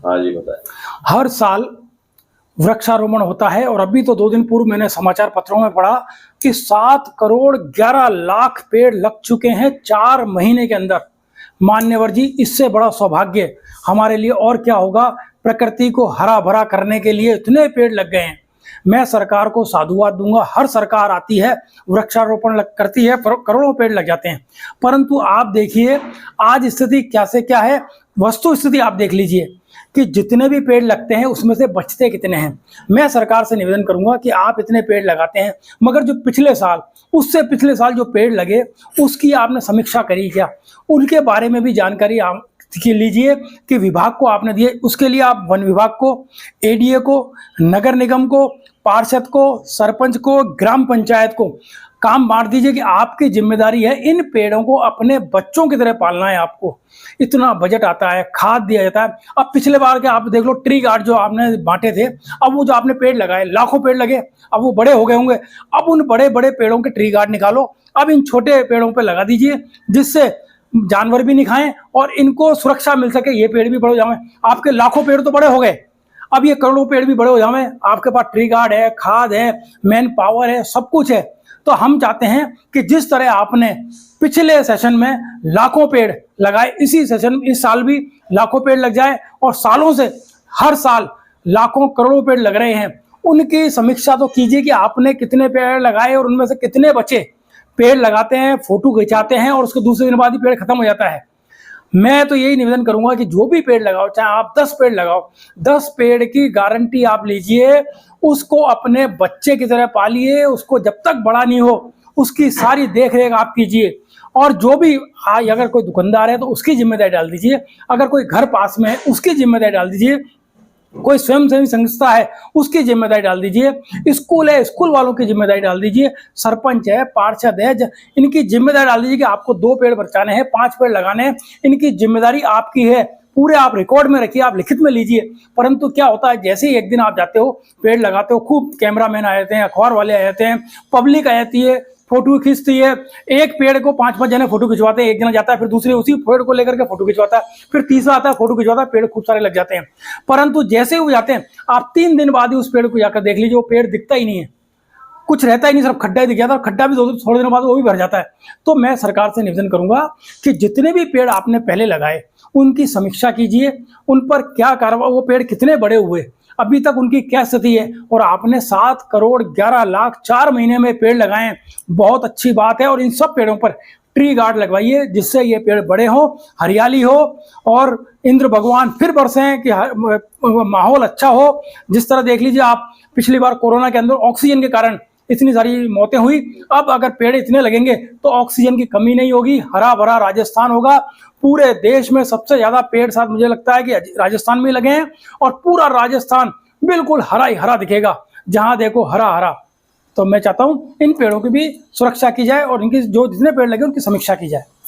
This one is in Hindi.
हाँ जी बताएं। हर साल वृक्षारोपण होता है और अभी तो 2 दिन पूर्व मैंने समाचार पत्रों में पढ़ा कि 7 करोड़ 11 लाख पेड़ लग चुके हैं 4 महीने के अंदर। मान्यवर जी, इससे बड़ा सौभाग्य हमारे लिए और क्या होगा। प्रकृति को हरा भरा करने के लिए इतने पेड़ लग गए हैं। मैं सरकार को साधुवाद दूंगा। हर सरकार आती है, वृक्षारोपण करती है, करोड़ों पेड़ लग जाते हैं। परंतु आप देखिए आज स्थिति क्या से क्या है। वस्तु स्थिति आप देख लीजिए कि जितने भी पेड़ लगते हैं उसमें से बचते कितने हैं। मैं सरकार से निवेदन करूंगा कि आप इतने पेड़ लगाते हैं, मगर जो पिछले साल, उससे पिछले साल जो पेड़ लगे उसकी आपने समीक्षा करी क्या? उनके बारे में भी जानकारी आप लीजिए कि विभाग को आपने दिए। उसके लिए आप वन विभाग को, एडीए को, नगर निगम को, पार्षद को, सरपंच को, ग्राम पंचायत को काम बांट दीजिए कि आपकी जिम्मेदारी है इन पेड़ों को अपने बच्चों की तरह पालना है। आपको इतना बजट आता है, खाद दिया जाता है। अब पिछले बार के आप देख लो, ट्री गार्ड जो आपने बांटे थे, अब वो जो आपने पेड़ लगाए, लाखों पेड़ लगे, अब वो बड़े हो गए होंगे। अब उन बड़े बड़े पेड़ों के ट्री गार्ड निकालो, अब इन छोटे पेड़ों पे लगा दीजिए, जिससे जानवर भी नहीं खाएं और इनको सुरक्षा मिल सके। ये पेड़ भी बड़े हो जाए। आपके लाखों पेड़ तो बड़े हो गए, अब ये करोड़ों पेड़ भी बड़े हो जाए। आपके पास ट्री गार्ड है, खाद है, मैन पावर है, सब कुछ है। तो हम चाहते हैं कि जिस तरह आपने पिछले सेशन में लाखों पेड़ लगाए, इसी सेशन इस साल भी लाखों पेड़ लग जाए। और सालों से हर साल लाखों करोड़ों पेड़ लग रहे हैं, उनकी समीक्षा तो कीजिए कि आपने कितने पेड़ लगाए और उनमें से कितने बचे। पेड़ लगाते हैं, फोटो खिंचाते हैं और उसके दूसरे दिन बाद ही पेड़ खत्म हो जाता है। मैं तो यही निवेदन करूंगा कि जो भी पेड़ लगाओ, चाहे आप 10 पेड़ लगाओ, 10 पेड़ की गारंटी आप लीजिए, उसको अपने बच्चे की तरह पालिए, उसको जब तक बड़ा नहीं हो उसकी सारी देख रेख आप कीजिए। और जो भी अगर कोई दुकानदार है तो उसकी जिम्मेदारी डाल दीजिए, अगर कोई घर पास में है उसकी जिम्मेदारी डाल दीजिए, कोई स्वयंसेवी संस्था है उसकी जिम्मेदारी डाल दीजिए, स्कूल है स्कूल वालों की जिम्मेदारी डाल दीजिए, सरपंच है, पार्षद है, इनकी जिम्मेदारी डाल दीजिए कि आपको 2 पेड़ बचाने हैं, 5 पेड़ लगाने हैं। इनकी जिम्मेदारी आपकी है, पूरे आप रिकॉर्ड में रखिए, आप लिखित में लीजिए। परंतु क्या होता है, जैसे ही एक दिन आप जाते हो, पेड़ लगाते हो, खूब कैमरामैन आ जाते हैं, अखबार वाले आ जाते हैं, पब्लिक आ जाती है, फोटो खींचती है। एक पेड़ को 5-5 जने फोटो खिंचवाते हैं, एक जना जाता है, फिर दूसरे उसी पेड़ को लेकर के फोटो खिंचवाता है, फिर तीसरा आता है, फोटो खिंचवाता है, पेड़ खूब सारे लग जाते हैं। परंतु जैसे वो जाते हैं, आप 3 दिन बाद ही उस पेड़ को जाकर देख लीजिए, वो पेड़ दिखता ही नहीं है, कुछ रहता ही नहीं, सिर्फ खड्डा ही दिख जाता है। खड्डा भी थोड़े दिनों बाद वो भी भर जाता है। तो मैं सरकार से निवेदन करूंगा कि जितने भी पेड़ आपने पहले लगाए उनकी समीक्षा कीजिए, उन पर क्या कार्रवाई, वो पेड़ कितने बड़े हुए, अभी तक उनकी क्या स्थिति है। और आपने 7 करोड़ 11 लाख 4 महीने में पेड़ लगाए, बहुत अच्छी बात है। और इन सब पेड़ों पर ट्री गार्ड लगवाइए, जिससे ये पेड़ बड़े हो, हरियाली हो और इंद्र भगवान फिर बरसें कि माहौल अच्छा हो। जिस तरह देख लीजिए आप, पिछली बार कोरोना के अंदर ऑक्सीजन के कारण इतनी सारी मौतें हुई, अब अगर पेड़ इतने लगेंगे तो ऑक्सीजन की कमी नहीं होगी, हरा भरा राजस्थान होगा। पूरे देश में सबसे ज्यादा पेड़ साथ मुझे लगता है कि राजस्थान में लगे हैं, और पूरा राजस्थान बिल्कुल हरा ही हरा दिखेगा, जहां देखो हरा हरा। तो मैं चाहता हूं इन पेड़ों की भी सुरक्षा की जाए और इनकी जो जितने पेड़ लगे उनकी समीक्षा की जाए।